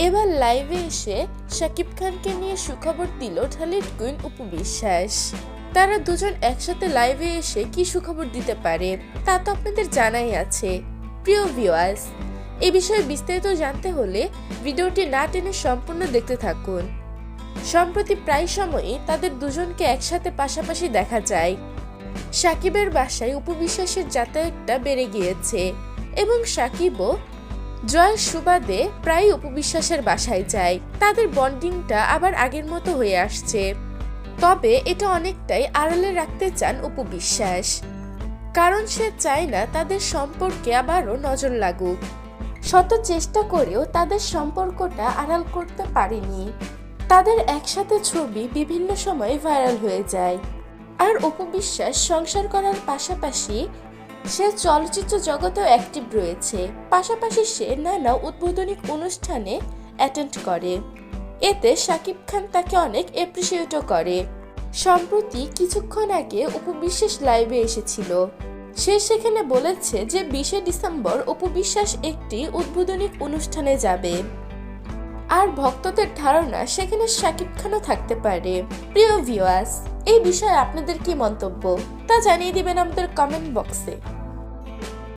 এবার লাইভে এসে শাকিব খানকে নিয়ে সুখবর দিল ঢালিউড কুইন অপু বিশ্বাস। তারা দুজন একসাথে লাইভে এসে কি সুখবর দিতে পারে তা তো আপনাদের জানাই আছে। প্রিয় ভিউয়ার্স, এ বিষয়ে বিস্তারিত জানতে হলে ভিডিওটি না টেনে সম্পূর্ণ দেখতে থাকুন। সম্প্রতি প্রায় সময়ই তাদের দুজনকে একসাথে পাশাপাশি দেখা যায়। শাকিবের বাসায় অপু বিশ্বাসের যাতায়াতটা বেড়ে গিয়েছে এবং শাকিবও জয়ের সুবাদে প্রায় অপু বিশ্বাসের বাসায় যায়। তাদের বন্ডিংটা আবার আগের মতো হয়ে আসছে। তবে এটা অনেকটাই আড়ালে রাখতে চান অপু বিশ্বাস, কারণ সে চায় না তাদের সম্পর্কে আবারও নজর লাগুক। শত চেষ্টা করেও তাদের সম্পর্কটা আড়াল করতে পারেনি। তাদের একসাথে ছবি বিভিন্ন সময় ভাইরাল হয়ে যায়। আর অপু বিশ্বাস সংসার করার পাশাপাশি সে চলচ্চিত্র জগতেও অ্যাক্টিভ রয়েছে। পাশাপাশি সে নানা উদ্বোধনী অনুষ্ঠানে অ্যাটেন্ড করে। এতে শাকিব খান তাকে অনেক অ্যাপ্রিসিয়েটও করে। সম্প্রতি কিছুক্ষণ আগে অপু বিশ্বাস লাইভে এসেছিল। সে সেখানে বলেছে যে 20শে ডিসেম্বর অপু বিশ্বাস একটি উদ্বোধনী অনুষ্ঠানে যাবে। আর ভক্তদের ধারণা সেখানে শাকিব খানও থাকতে পারে। প্রিয় ভিউয়ার্স, এই বিষয়ে আপনাদের কি মন্তব্য তা জানিয়ে দিবেন আমাদের কমেন্ট বক্সে।